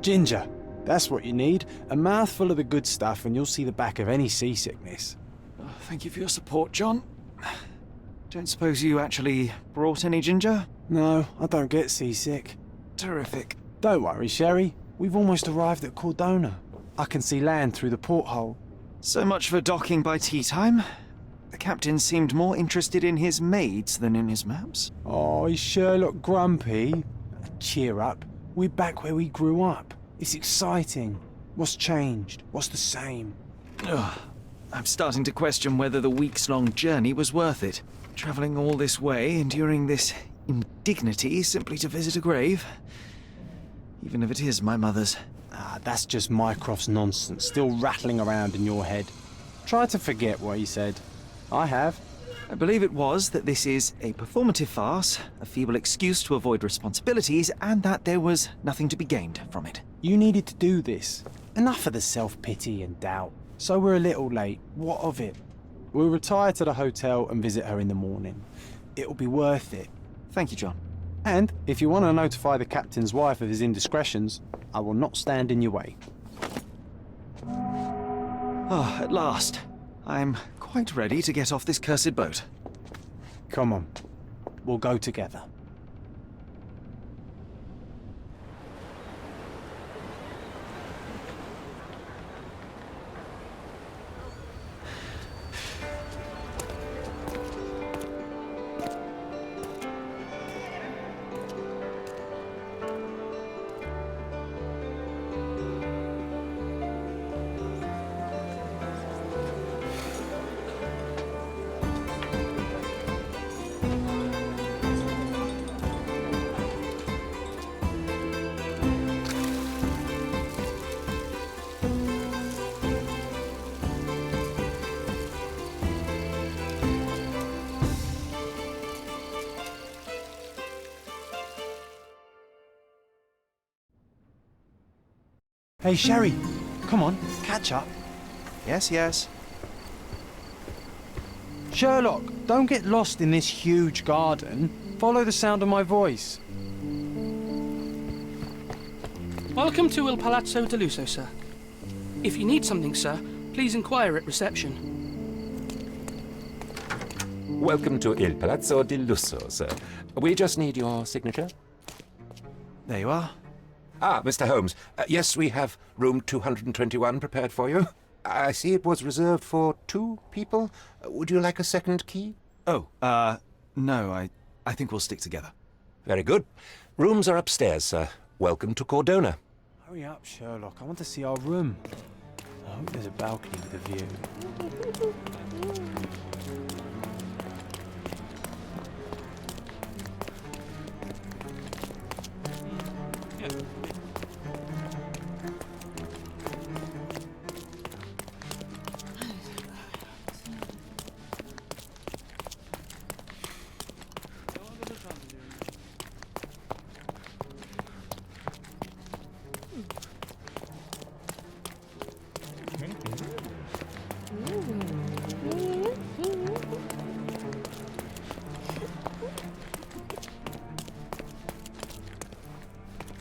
Ginger. That's what you need. A mouthful of the good stuff and you'll see the back of any seasickness. Oh, thank you for your support, John. Don't suppose you actually brought any ginger? No, I don't get seasick. Terrific. Don't worry, Sherry. We've almost arrived at Cordona. I can see land through the porthole. So much for docking by tea time. The captain seemed more interested in his maids than in his maps. Oh, is Sherlock grumpy? Cheer up. We're back where we grew up. It's exciting. What's changed? What's the same? Ugh. I'm starting to question whether the weeks-long journey was worth it. Travelling all this way, enduring this indignity simply to visit a grave. Even if it is my mother's. Ah, that's just Mycroft's nonsense, still rattling around in your head. Try to forget what he said. I have. I believe it was that this is a performative farce, a feeble excuse to avoid responsibilities, and that there was nothing to be gained from it. You needed to do this. Enough of the self-pity and doubt. So we're a little late. What of it? We'll retire to the hotel and visit her in the morning. It'll be worth it. Thank you, John. And if you want to notify the captain's wife of his indiscretions, I will not stand in your way. Ah, at last. I'm quite ready to get off this cursed boat. Come on. We'll go together. Hey, Sherry, come on, catch up. Yes, yes. Sherlock, don't get lost in this huge garden. Follow the sound of my voice. Welcome to Il Palazzo de Lusso, sir. If you need something, sir, please inquire at reception. Welcome to Il Palazzo di Lusso, sir. We just need your signature. There you are. Ah, Mr. Holmes. Yes, we have room 221 prepared for you. I see it was reserved for 2 people. Would you like a second key? Oh, no, I think we'll stick together. Very good. Rooms are upstairs, sir. Welcome to Cordona. Hurry up, Sherlock. I want to see our room. I hope there's a balcony with a view.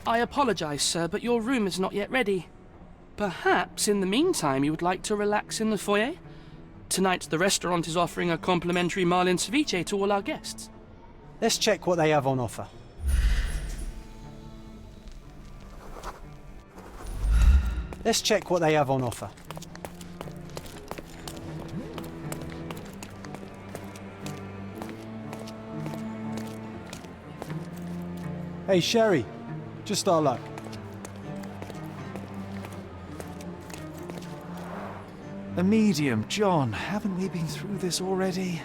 I apologise, sir, but your room is not yet ready. Perhaps, in the meantime, you would like to relax in the foyer? Tonight, the restaurant is offering a complimentary marlin ceviche to all our guests. Let's check what they have on offer. Let's check what they have on offer. Hey, Sherry. Just our luck. A medium, John. Haven't we been through this already?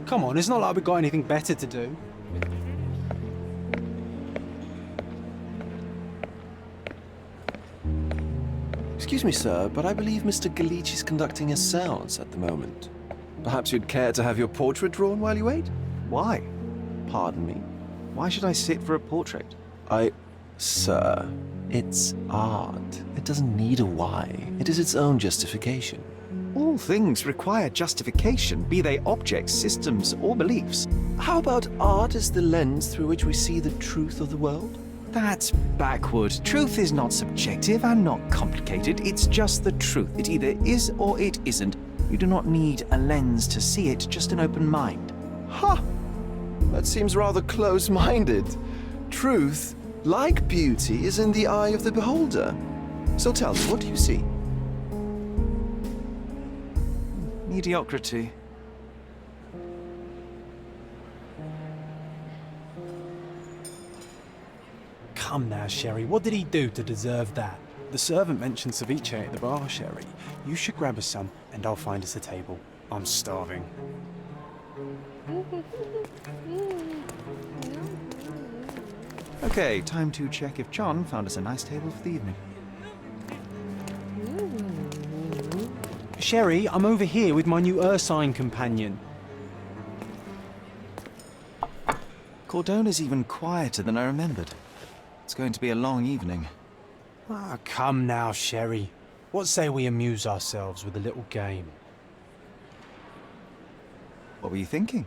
Come on, it's not like we've got anything better to do. Excuse me, sir, but I believe Mr. Galich is conducting a séance at the moment. Perhaps you'd care to have your portrait drawn while you wait? Why? Pardon me? Why should I sit for a portrait? Sir, it's art. It doesn't need a why. It is its own justification. All things require justification, be they objects, systems, or beliefs. How about art as the lens through which we see the truth of the world? That's backward. Truth is not subjective and not complicated. It's just the truth. It either is or it isn't. You do not need a lens to see it, just an open mind. Ha! That seems rather close-minded. Truth, like beauty, is in the eye of the beholder. So tell me, what do you see? Mediocrity. Come now, Sherry, what did he do to deserve that? The servant mentioned ceviche at the bar, Sherry. You should grab us some, and I'll find us a table. I'm starving. Okay, time to check if John found us a nice table for the evening. Sherry, I'm over here with my new Ursine companion. Cordona's even quieter than I remembered. It's going to be a long evening. Ah, come now, Sherry. What say we amuse ourselves with a little game? What were you thinking?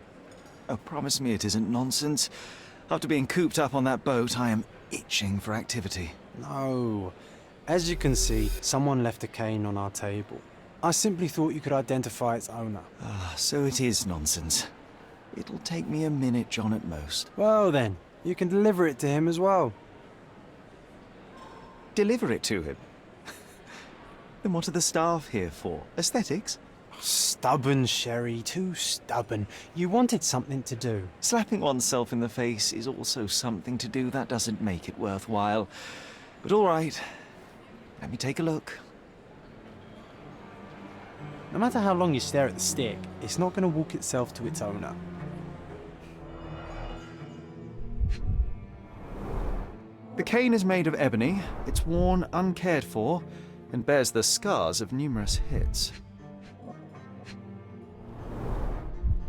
Oh, promise me it isn't nonsense. After being cooped up on that boat, I am itching for activity. No. As you can see, someone left a cane on our table. I simply thought you could identify its owner. Ah, so it is nonsense. It'll take me a minute, John, at most. Well then, you can deliver it to him as well. Deliver it to him? Then what are the staff here for? Aesthetics? Stubborn, Sherry, too stubborn. You wanted something to do. Slapping oneself in the face is also something to do. That doesn't make it worthwhile. But all right, let me take a look. No matter how long you stare at the stick, it's not going to walk itself to its owner. The cane is made of ebony, it's worn uncared for, and bears the scars of numerous hits.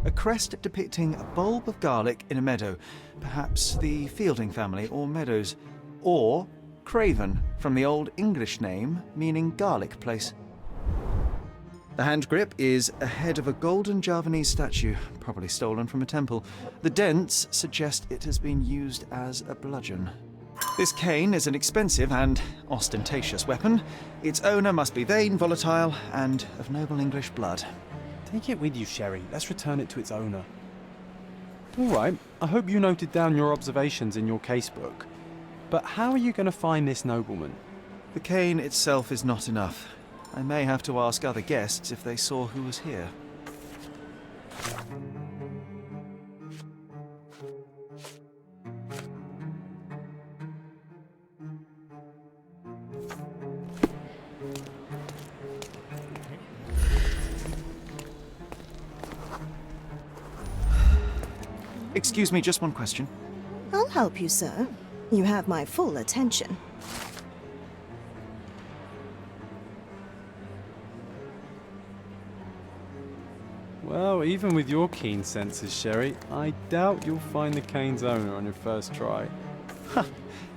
A crest depicting a bulb of garlic in a meadow, perhaps the Fielding family or Meadows, or Craven, from the Old English name meaning garlic place. The hand grip is a head of a golden Javanese statue, probably stolen from a temple. The dents suggest it has been used as a bludgeon. This cane is an expensive and ostentatious weapon. Its owner must be vain, volatile, and of noble English blood. Take it with you, Sherry. Let's return it to its owner. All right, I hope you noted down your observations in your casebook. But how are you going to find this nobleman? The cane itself is not enough. I may have to ask other guests if they saw who was here. Excuse me, just one question. I'll help you, sir. You have my full attention. Well, even with your keen senses, Sherry, I doubt you'll find the cane's owner on your first try.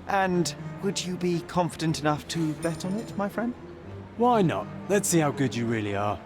And would you be confident enough to bet on it, my friend? Why not? Let's see how good you really are.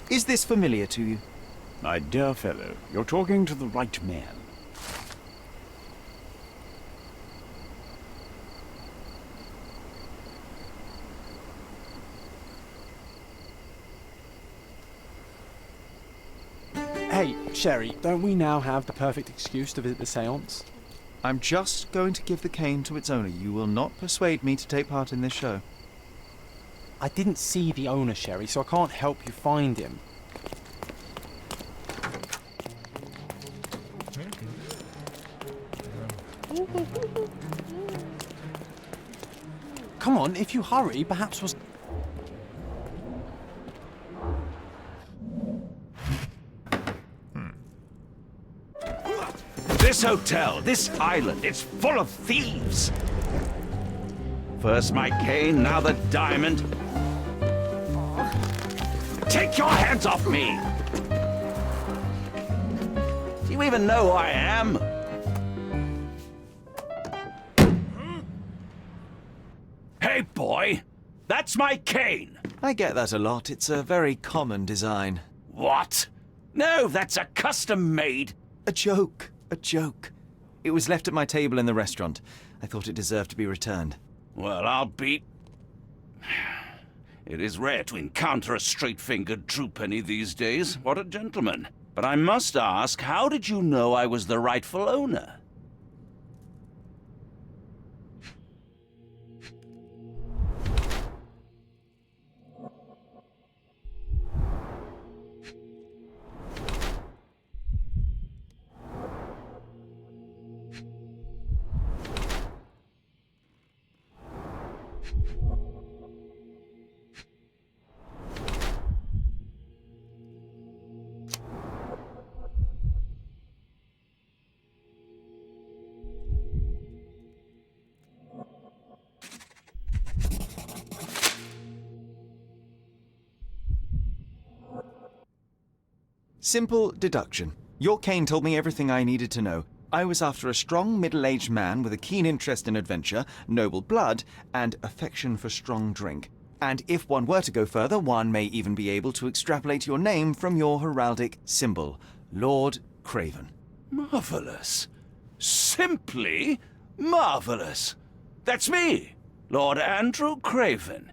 Is this familiar to you? My dear fellow, you're talking to the right man. Hey, Sherry, don't we now have the perfect excuse to visit the seance? I'm just going to give the cane to its owner. You will not persuade me to take part in this show. I didn't see the owner, Sherry, so I can't help you find him. Come on, if you hurry, perhaps we'll... This hotel, this island, it's full of thieves. First my cane, now the diamond. Take your hands off me! Do you even know who I am? Hey, boy! That's my cane! I get that a lot. It's a very common design. What? No, that's a custom-made... A joke. A joke. It was left at my table in the restaurant. I thought it deserved to be returned. Well, I'll be... It is rare to encounter a straight-fingered true penny these days. What a gentleman. But I must ask, how did you know I was the rightful owner? Simple deduction. Your cane told me everything I needed to know. I was after a strong, middle-aged man with a keen interest in adventure, noble blood, and affection for strong drink. And if one were to go further, one may even be able to extrapolate your name from your heraldic symbol, Lord Craven. Marvelous. Simply marvelous. That's me, Lord Andrew Craven.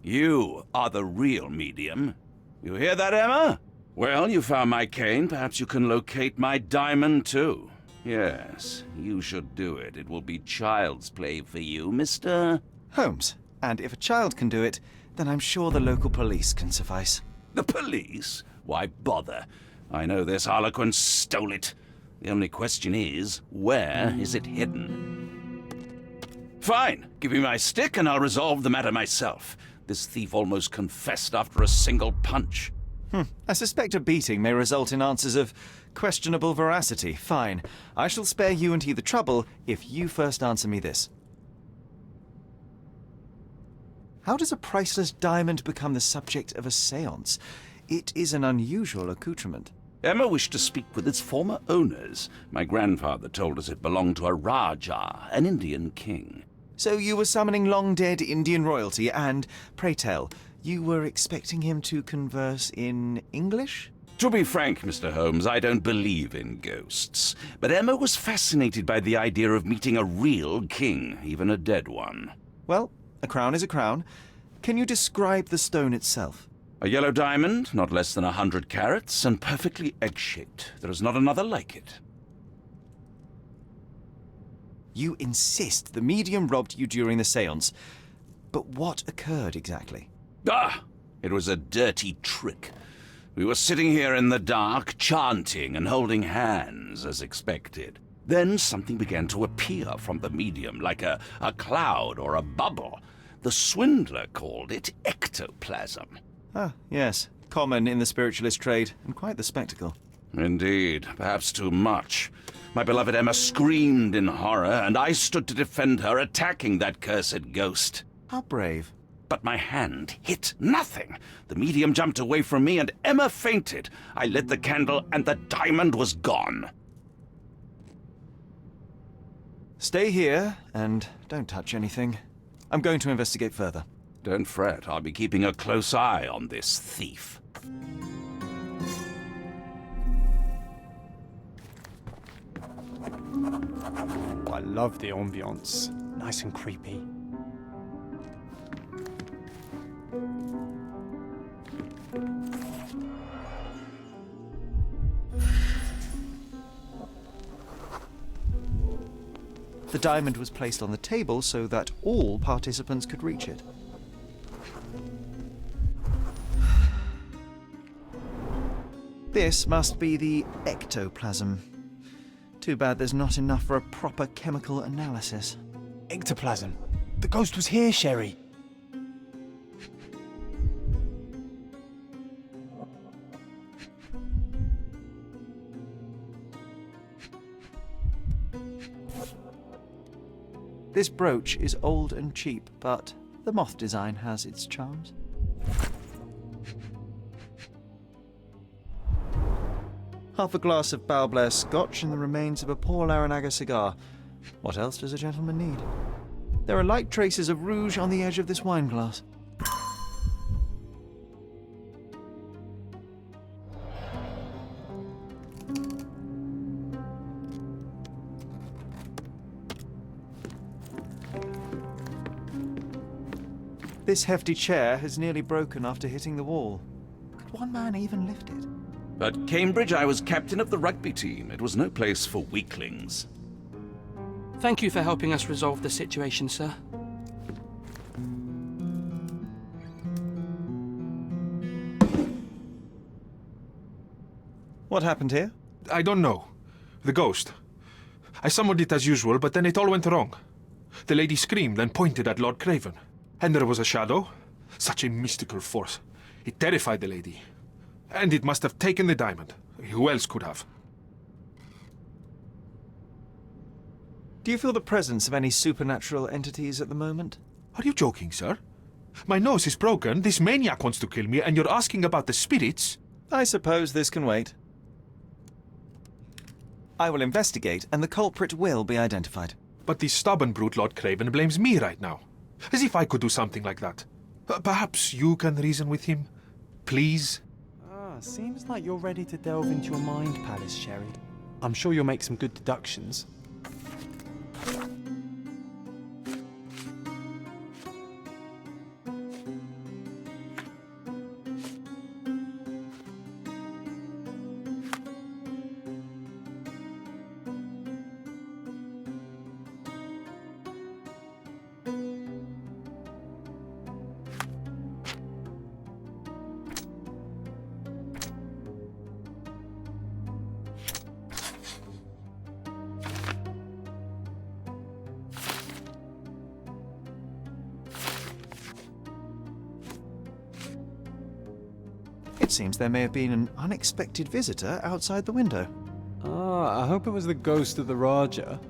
You are the real medium. You hear that, Emma? Well, you found my cane. Perhaps you can locate my diamond, too. Yes, you should do it. It will be child's play for you, Mr. Holmes. And if a child can do it, then I'm sure the local police can suffice. The police? Why bother? I know this harlequin stole it. The only question is, where is it hidden? Fine. Give me my stick and I'll resolve the matter myself. This thief almost confessed after a single punch. I suspect a beating may result in answers of questionable veracity. Fine. I shall spare you and he the trouble if you first answer me this. How does a priceless diamond become the subject of a séance? It is an unusual accoutrement. Emma wished to speak with its former owners. My grandfather told us it belonged to a Rajah, an Indian king. So you were summoning long-dead Indian royalty and, pray tell, you were expecting him to converse in English? To be frank, Mr. Holmes, I don't believe in ghosts. But Emma was fascinated by the idea of meeting a real king, even a dead one. Well, a crown is a crown. Can you describe the stone itself? A yellow diamond, not less than 100 carats, and perfectly egg-shaped. There is not another like it. You insist the medium robbed you during the séance. But what occurred exactly? Ah! It was a dirty trick. We were sitting here in the dark, chanting and holding hands, as expected. Then something began to appear from the medium, like a cloud or a bubble. The swindler called it ectoplasm. Ah, yes. Common in the spiritualist trade, and quite the spectacle. Indeed, perhaps too much. My beloved Emma screamed in horror, and I stood to defend her, attacking that cursed ghost. How brave. But my hand hit nothing. The medium jumped away from me, and Emma fainted. I lit the candle, and the diamond was gone. Stay here, and don't touch anything. I'm going to investigate further. Don't fret, I'll be keeping a close eye on this thief. I love the ambience. Nice and creepy. The diamond was placed on the table so that all participants could reach it. This must be the ectoplasm. Too bad there's not enough for a proper chemical analysis. Ectoplasm. The ghost was here, Sherry. This brooch is old and cheap, but the moth design has its charms. Half a glass of Balblair Scotch and the remains of a Paul Aranaga cigar. What else does a gentleman need? There are light traces of rouge on the edge of this wine glass. This hefty chair has nearly broken after hitting the wall. Could one man even lift it? At Cambridge, I was captain of the rugby team. It was no place for weaklings. Thank you for helping us resolve the situation, sir. What happened here? I don't know. The ghost. I summoned it as usual, but then it all went wrong. The lady screamed and pointed at Lord Craven. And there was a shadow. Such a mystical force. It terrified the lady. And it must have taken the diamond. Who else could have? Do you feel the presence of any supernatural entities at the moment? Are you joking, sir? My nose is broken, this maniac wants to kill me, and you're asking about the spirits? I suppose this can wait. I will investigate, and the culprit will be identified. But the stubborn brute Lord Craven blames me right now. As if I could do something like that. Perhaps you can reason with him? Please? Seems like you're ready to delve into your mind palace, Sherry. I'm sure you'll make some good deductions. It seems there may have been an unexpected visitor outside the window. I hope it was the ghost of the Raja.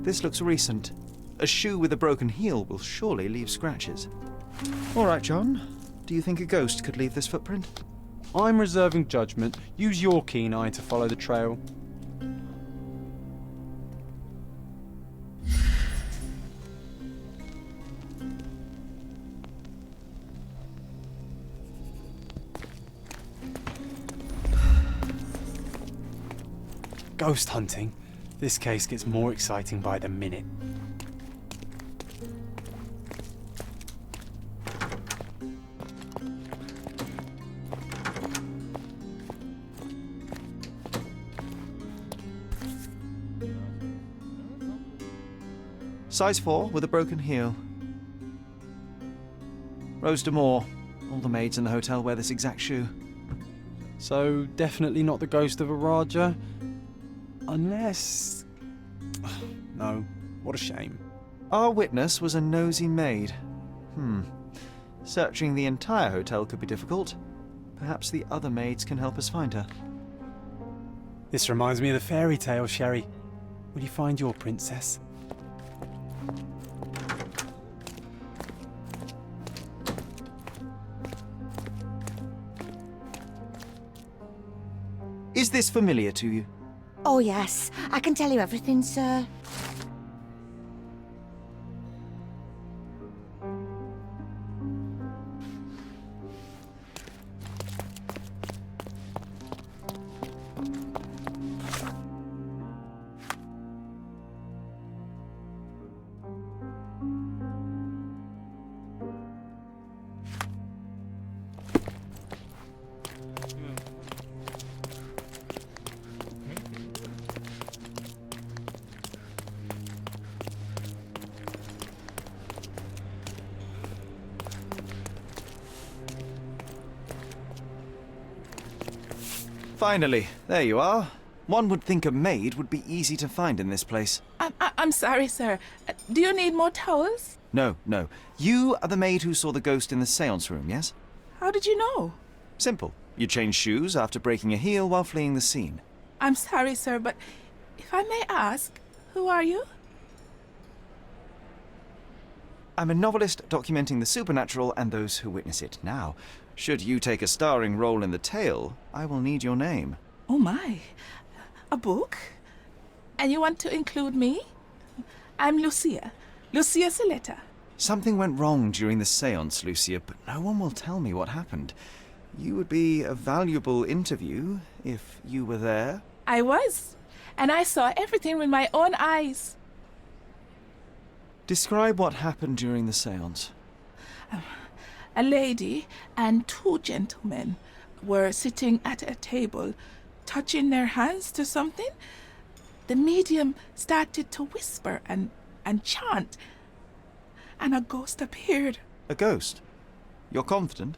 This looks recent. A shoe with a broken heel will surely leave scratches. All right, John. Do you think a ghost could leave this footprint? I'm reserving judgment. Use your keen eye to follow the trail. Ghost hunting. This case gets more exciting by the minute. Size 4 with a broken heel. Rose D'Amour. All the maids in the hotel wear this exact shoe. So, definitely not the ghost of a Raja? Unless... No, what a shame. Our witness was a nosy maid. Searching the entire hotel could be difficult. Perhaps the other maids can help us find her. This reminds me of the fairy tale, Sherry. Will you find your princess? Is this familiar to you? Oh, yes. I can tell you everything, sir. Finally, there you are. One would think a maid would be easy to find in this place. I'm sorry, sir. Do you need more towels? No. You are the maid who saw the ghost in the seance room, yes? How did you know? Simple. You changed shoes after breaking a heel while fleeing the scene. I'm sorry, sir, but if I may ask, who are you? I'm a novelist documenting the supernatural and those who witness it. Now, should you take a starring role in the tale, I will need your name. Oh my. A book? And you want to include me? I'm Lucia. Lucia Saletta. Something went wrong during the seance, Lucia, but no one will tell me what happened. You would be a valuable interview if you were there. I was. And I saw everything with my own eyes. Describe what happened during the seance. A lady and two gentlemen were sitting at a table, touching their hands to something. The medium started to whisper and chant, and a ghost appeared. A ghost? You're confident?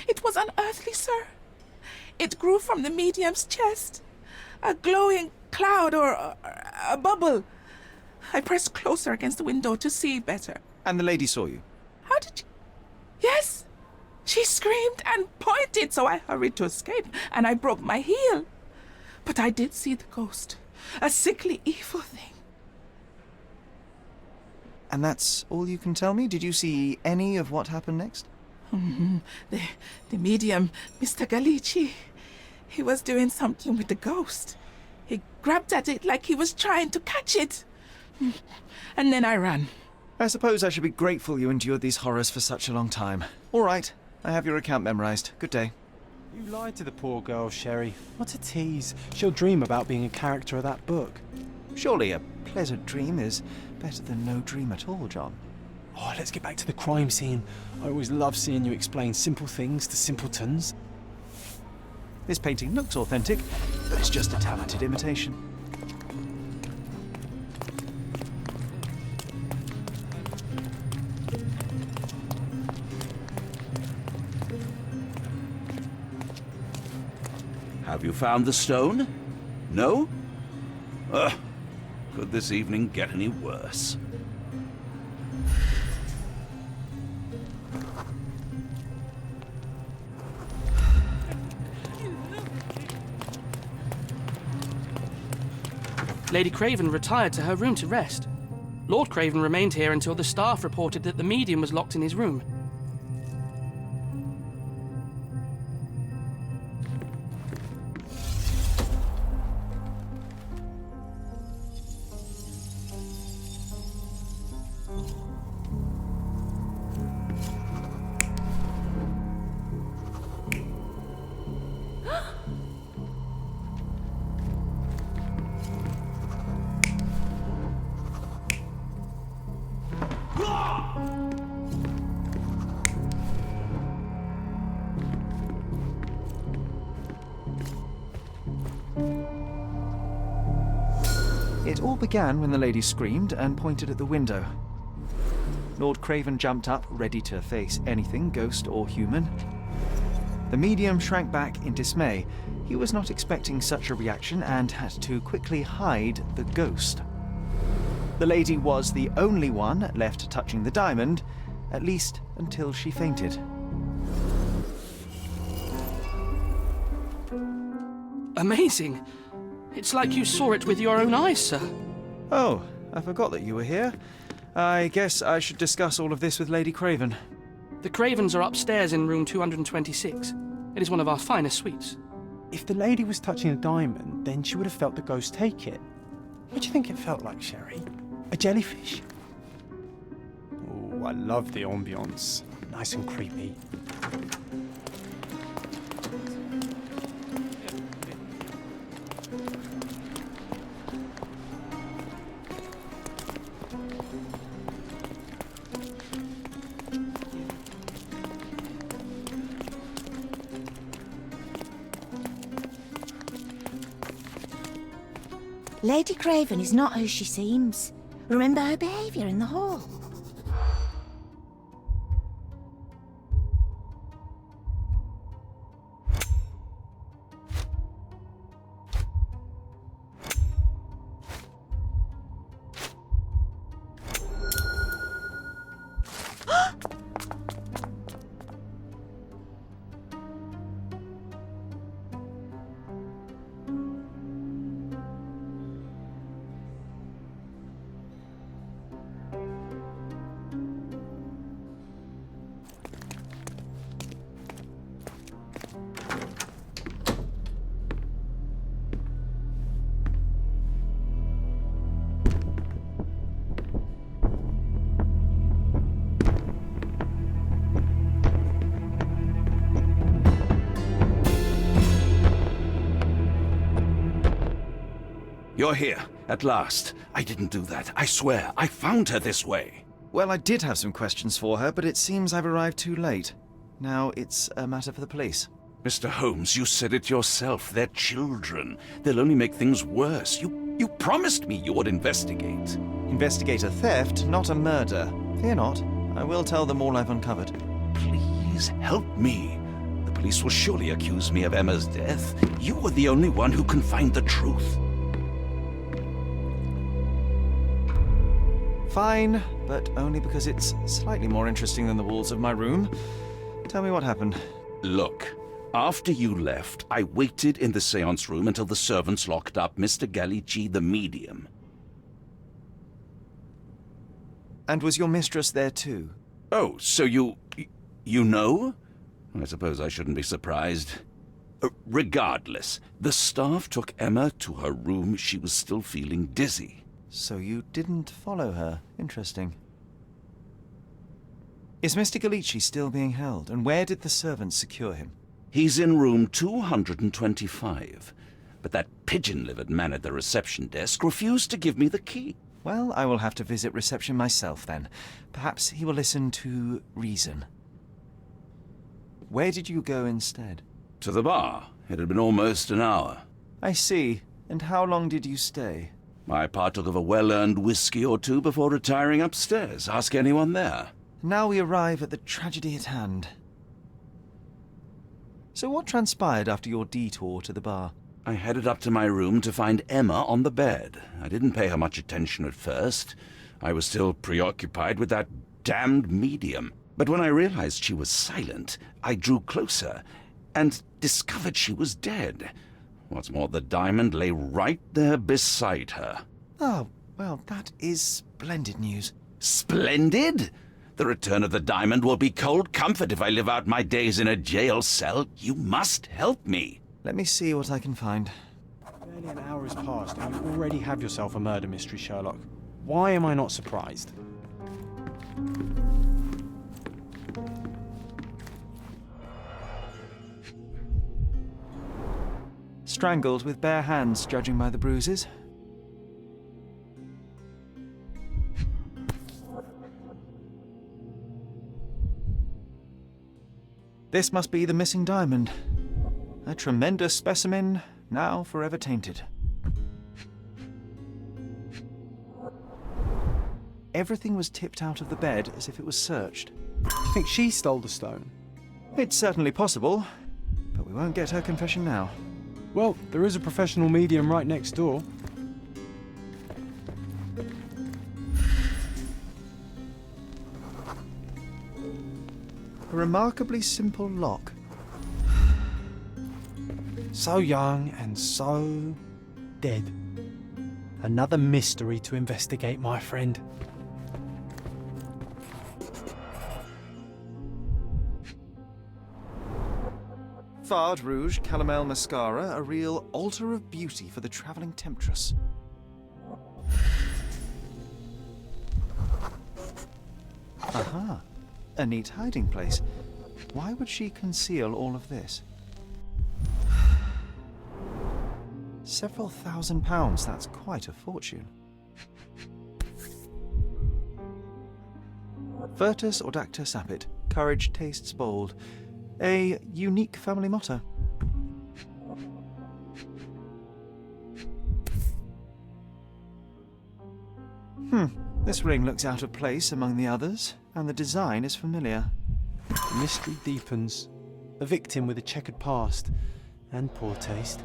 It was unearthly, sir. It grew from the medium's chest, a glowing cloud or a bubble. I pressed closer against the window to see better. And the lady saw you? How did you... Yes! She screamed and pointed, so I hurried to escape, and I broke my heel. But I did see the ghost, a sickly, evil thing. And that's all you can tell me? Did you see any of what happened next? The medium, Mr. Galici, he was doing something with the ghost. He grabbed at it like he was trying to catch it. And then I ran. I suppose I should be grateful you endured these horrors for such a long time. All right, I have your account memorized. Good day. You lied to the poor girl, Sherry. What a tease. She'll dream about being a character of that book. Surely a pleasant dream is better than no dream at all, John. Oh, let's get back to the crime scene. I always love seeing you explain simple things to simpletons. This painting looks authentic, but it's just a talented imitation. Have you found the stone? No? Could this evening get any worse? Lady Craven retired to her room to rest. Lord Craven remained here until the staff reported that the medium was locked in his room. It all began when the lady screamed and pointed at the window. Lord Craven jumped up, ready to face anything, ghost or human. The medium shrank back in dismay. He was not expecting such a reaction and had to quickly hide the ghost. The lady was the only one left touching the diamond, at least until she fainted. Amazing. It's like you saw it with your own eyes, sir. Oh, I forgot that you were here. I guess I should discuss all of this with Lady Craven. The Cravens are upstairs in room 226. It is one of our finest suites. If the lady was touching a diamond, then she would have felt the ghost take it. What do you think it felt like, Sherry? A jellyfish? Oh, I love the ambience. Nice and creepy. Lady Craven is not who she seems. Remember her behaviour in the hall. You're here, at last. I didn't do that. I swear, I found her this way. Well, I did have some questions for her, but it seems I've arrived too late. Now it's a matter for the police. Mr. Holmes, you said it yourself. They're children. They'll only make things worse. You promised me you would investigate. Investigate a theft, not a murder. Fear not. I will tell them all I've uncovered. Please help me. The police will surely accuse me of Emma's death. You are the only one who can find the truth. Fine, but only because it's slightly more interesting than the walls of my room. Tell me what happened. Look, after you left, I waited in the seance room until the servants locked up Mr. Gallici, the medium. And was your mistress there too? Oh, so you know? I suppose I shouldn't be surprised. Regardless, the staff took Emma to her room. She was still feeling dizzy. So you didn't follow her. Interesting. Is Mr. Gallici still being held, and where did the servants secure him? He's in room 225, but that pigeon-livered man at the reception desk refused to give me the key. Well, I will have to visit reception myself then. Perhaps he will listen to reason. Where did you go instead? To the bar. It had been almost an hour. I see. And how long did you stay? I partook of a well-earned whiskey or two before retiring upstairs. Ask anyone there. Now we arrive at the tragedy at hand. So what transpired after your detour to the bar? I headed up to my room to find Emma on the bed. I didn't pay her much attention at first. I was still preoccupied with that damned medium. But when I realized she was silent, I drew closer and discovered she was dead. What's more, the diamond lay right there beside her. Oh, well, that is splendid news. Splendid? The return of the diamond will be cold comfort if I live out my days in a jail cell. You must help me. Let me see what I can find. Barely an hour has passed and you already have yourself a murder mystery, Sherlock. Why am I not surprised? Strangled with bare hands, judging by the bruises. This must be the missing diamond. A tremendous specimen, now forever tainted. Everything was tipped out of the bed as if it was searched. Do you think she stole the stone? It's certainly possible, but we won't get her confession now. Well, there is a professional medium right next door. A remarkably simple lock. So young and so dead. Another mystery to investigate, my friend. Fard Rouge Calomel Mascara, a real altar of beauty for the travelling temptress. Aha, a neat hiding place. Why would she conceal all of this? Several £1,000, that's quite a fortune. Virtus Audacta Sapit, courage tastes bold. A unique family motto. This ring looks out of place among the others, and the design is familiar. The mystery deepens. A victim with a checkered past and poor taste.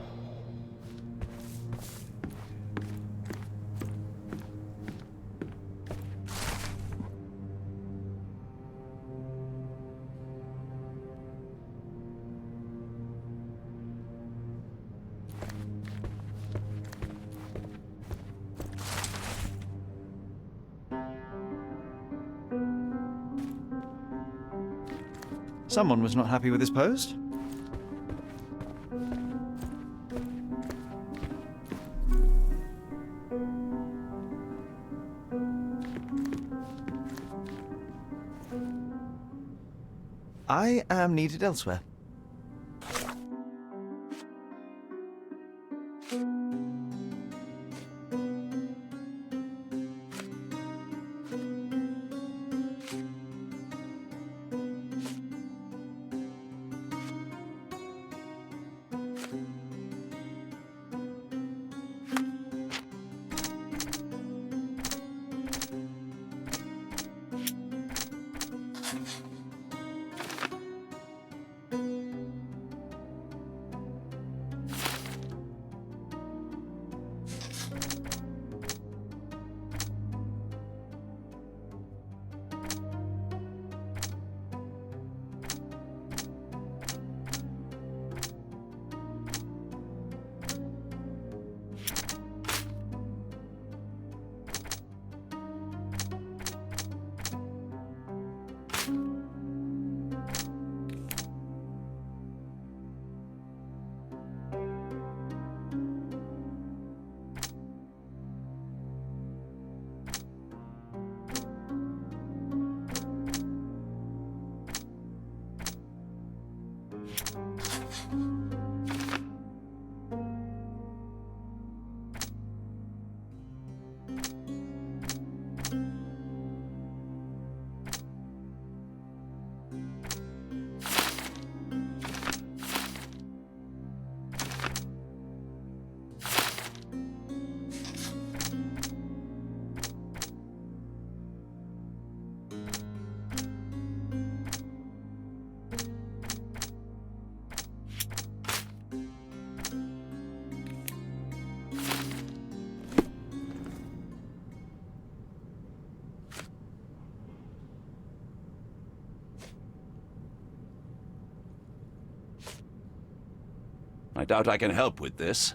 Someone was not happy with his post. I am needed elsewhere. I doubt I can help with this.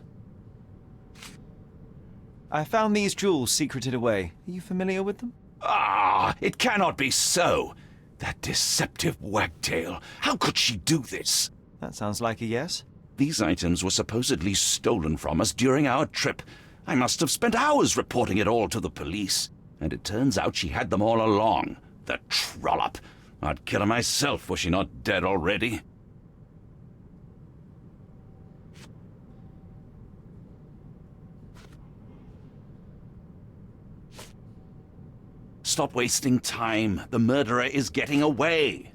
I found these jewels secreted away. Are you familiar with them? Ah, it cannot be so! That deceptive wagtail. How could she do this? That sounds like a yes. These items were supposedly stolen from us during our trip. I must have spent hours reporting it all to the police. And it turns out she had them all along. The trollop. I'd kill her myself, was she not dead already? Stop wasting time. The murderer is getting away.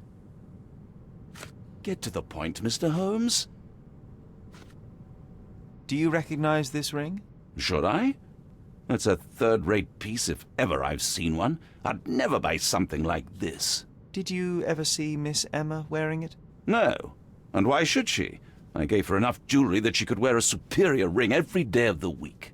Get to the point, Mr. Holmes. Do you recognize this ring? Should I? It's a third-rate piece if ever I've seen one. I'd never buy something like this. Did you ever see Miss Emma wearing it? No. And why should she? I gave her enough jewelry that she could wear a superior ring every day of the week.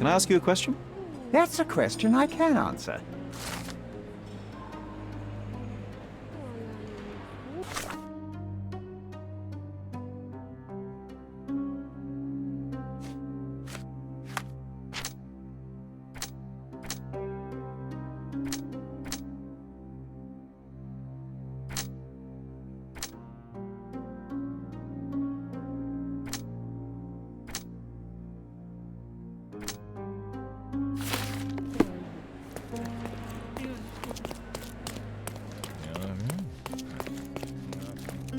Can I ask you a question? That's a question I can answer.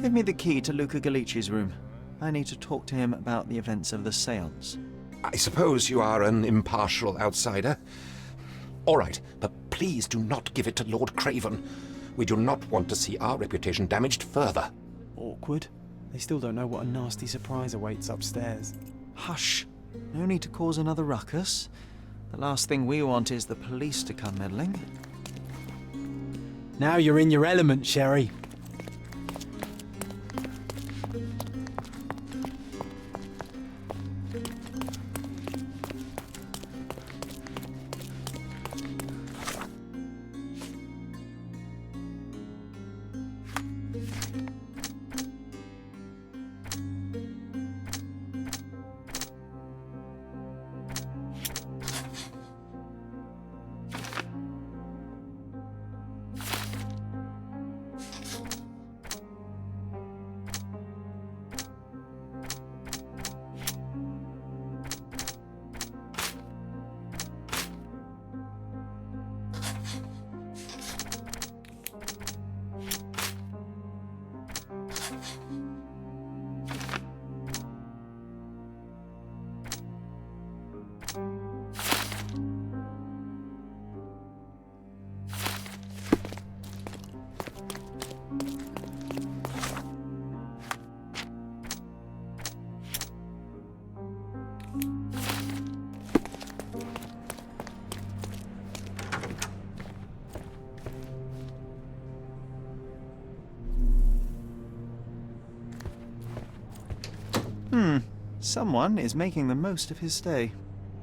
Give me the key to Luca Galici's room. I need to talk to him about the events of the séance. I suppose you are an impartial outsider. All right, but please do not give it to Lord Craven. We do not want to see our reputation damaged further. Awkward. They still don't know what a nasty surprise awaits upstairs. Hush. No need to cause another ruckus. The last thing we want is the police to come meddling. Now you're in your element, Sherry. Someone is making the most of his stay.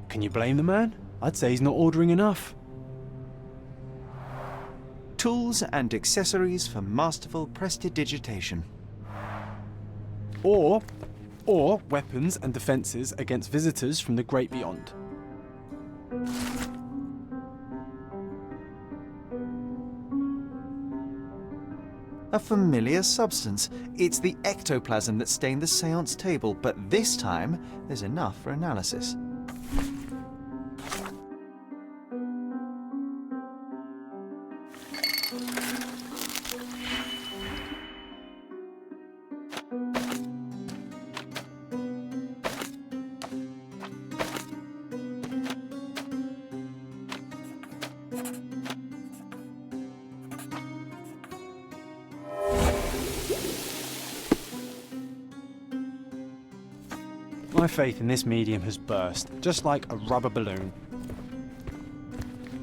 Can you blame the man? I'd say he's not ordering enough. Tools and accessories for masterful prestidigitation. Or weapons and defences against visitors from the great beyond. A familiar substance. It's the ectoplasm that stained the seance table, but this time there's enough for analysis. My faith in this medium has burst, just like a rubber balloon.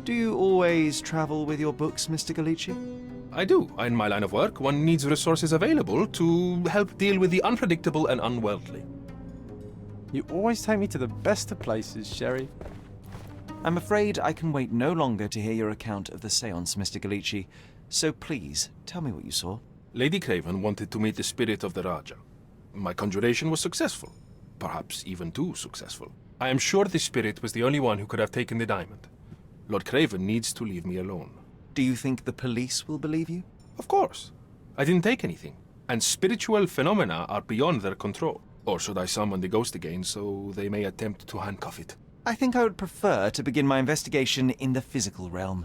Do you always travel with your books, Mr. Galici? I do. In my line of work, one needs resources available to help deal with the unpredictable and unworldly. You always take me to the best of places, Sherry. I'm afraid I can wait no longer to hear your account of the seance, Mr. Galici. So please, tell me what you saw. Lady Craven wanted to meet the spirit of the Raja. My conjuration was successful. Perhaps even too successful. I am sure the spirit was the only one who could have taken the diamond. Lord Craven needs to leave me alone. Do you think the police will believe you? Of course. I didn't take anything. And spiritual phenomena are beyond their control. Or should I summon the ghost again so they may attempt to handcuff it? I think I would prefer to begin my investigation in the physical realm.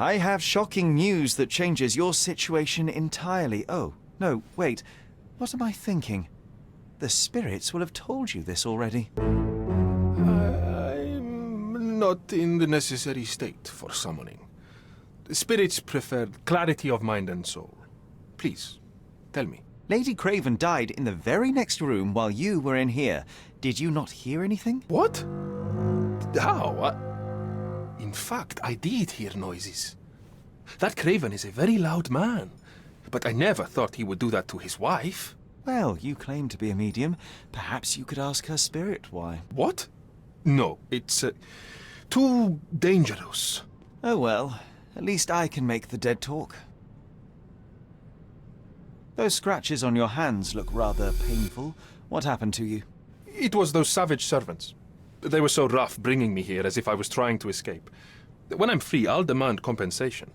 I have shocking news that changes your situation entirely. Oh, no, wait. What am I thinking? The spirits will have told you this already. I'm not in the necessary state for summoning. The spirits preferred clarity of mind and soul. Please, tell me. Lady Craven died in the very next room while you were in here. Did you not hear anything? What? How? In fact, I did hear noises. That Craven is a very loud man, but I never thought he would do that to his wife. Well, you claim to be a medium. Perhaps you could ask her spirit why. What? No, it's too dangerous. Oh well, at least I can make the dead talk. Those scratches on your hands look rather painful. What happened to you? It was those savage servants. They were so rough bringing me here as if I was trying to escape. When I'm free, I'll demand compensation.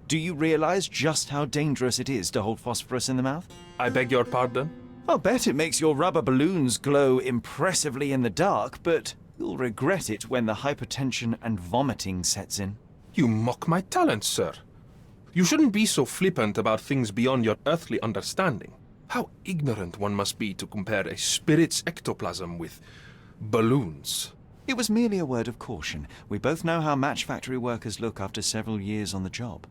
Do you realize just how dangerous it is to hold phosphorus in the mouth? I beg your pardon? I'll bet it makes your rubber balloons glow impressively in the dark, but you'll regret it when the hypertension and vomiting sets in. You mock my talents, sir. You shouldn't be so flippant about things beyond your earthly understanding. How ignorant one must be to compare a spirit's ectoplasm with balloons. It was merely a word of caution. We both know how match factory workers look after several years on the job.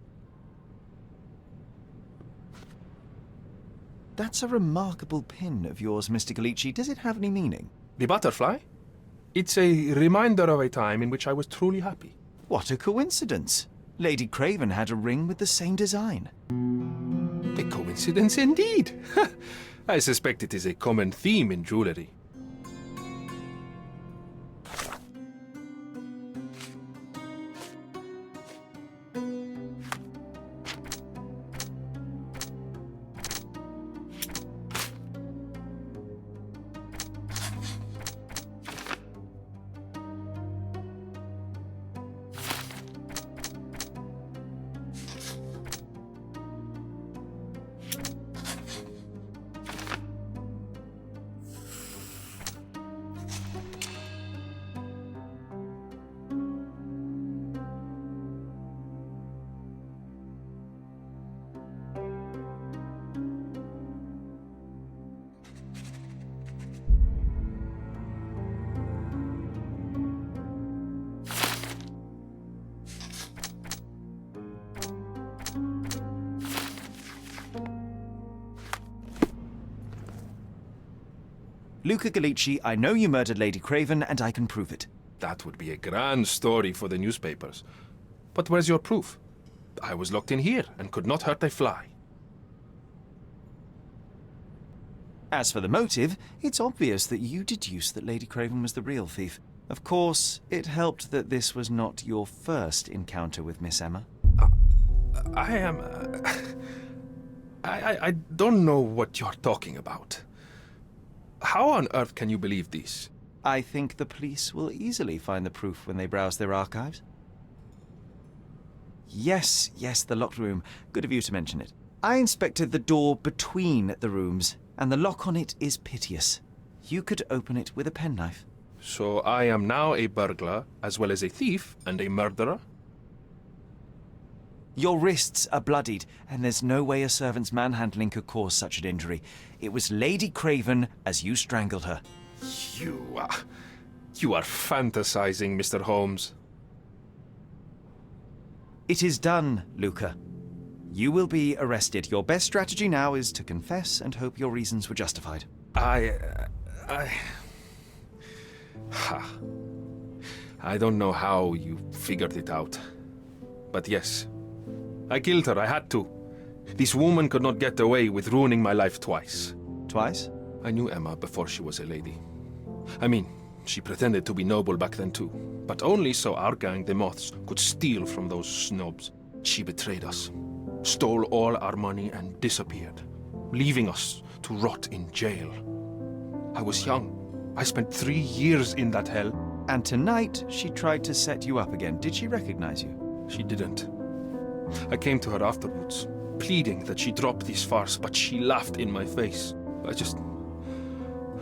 That's a remarkable pin of yours, Mr. Galici. Does it have any meaning? The butterfly? It's a reminder of a time in which I was truly happy. What a coincidence. Lady Craven had a ring with the same design. A coincidence indeed. I suspect it is a common theme in jewelry. Luca Gallici, I know you murdered Lady Craven, and I can prove it. That would be a grand story for the newspapers. But where's your proof? I was locked in here and could not hurt a fly. As for the motive, it's obvious that you deduced that Lady Craven was the real thief. Of course, it helped that this was not your first encounter with Miss Emma. I am... I don't know what you're talking about. How on earth can you believe this? I think the police will easily find the proof when they browse their archives. Yes, the locked room. Good of you to mention it. I inspected the door between the rooms, and the lock on it is piteous. You could open it with a penknife. So I am now a burglar, as well as a thief and a murderer? Your wrists are bloodied, and there's no way a servant's manhandling could cause such an injury. It was Lady Craven as you strangled her. You are fantasizing, Mr. Holmes. It is done, Luca. You will be arrested. Your best strategy now is to confess and hope your reasons were justified. I don't know how you figured it out. But yes, I killed her. I had to. This woman could not get away with ruining my life twice. Twice? I knew Emma before she was a lady. I mean, she pretended to be noble back then too. But only so our gang, the Moths, could steal from those snobs. She betrayed us, stole all our money and disappeared, leaving us to rot in jail. I was young. I spent 3 years in that hell. And tonight, she tried to set you up again. Did she recognize you? She didn't. I came to her afterwards, pleading that she drop this farce, but she laughed in my face. I just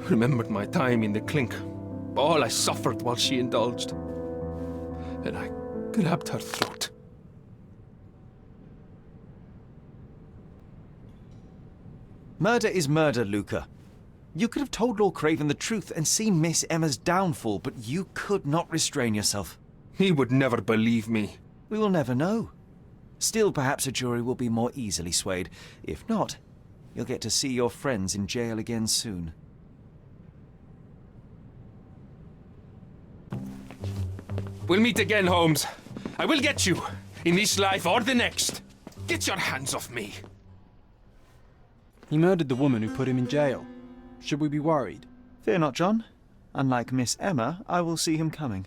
remembered my time in the clink, all I suffered while she indulged. And I grabbed her throat. Murder is murder, Luca. You could have told Lord Craven the truth and seen Miss Emma's downfall, but you could not restrain yourself. He would never believe me. We will never know. Still, perhaps a jury will be more easily swayed. If not, you'll get to see your friends in jail again soon. We'll meet again, Holmes. I will get you, in this life or the next. Get your hands off me. He murdered the woman who put him in jail. Should we be worried? Fear not, John. Unlike Miss Emma, I will see him coming.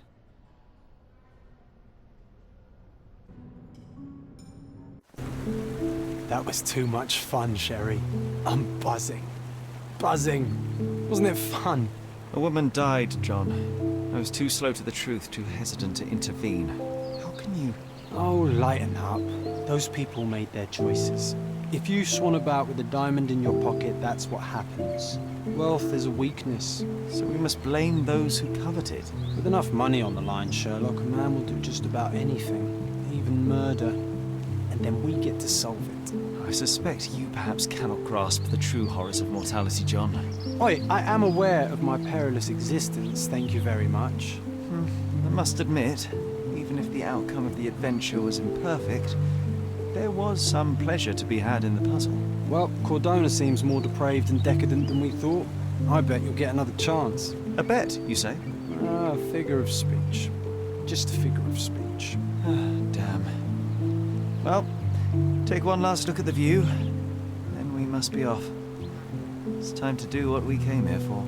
That was too much fun, Sherry. I'm buzzing. Buzzing. Wasn't it fun? A woman died, John. I was too slow to the truth, too hesitant to intervene. How can you... Oh, lighten up. Those people made their choices. If you swan about with a diamond in your pocket, that's what happens. Wealth is a weakness. So we must blame those who covet it. With enough money on the line, Sherlock, a man will do just about anything. Even murder. And then we get to solve it. I suspect you perhaps cannot grasp the true horrors of mortality, John. Oi, I am aware of my perilous existence, thank you very much. I must admit, even if the outcome of the adventure was imperfect, there was some pleasure to be had in the puzzle. Well, Cordona seems more depraved and decadent than we thought. I bet you'll get another chance. A bet, you say? A figure of speech. Just a figure of speech. Damn. Well, take one last look at the view, then we must be off. It's time to do what we came here for.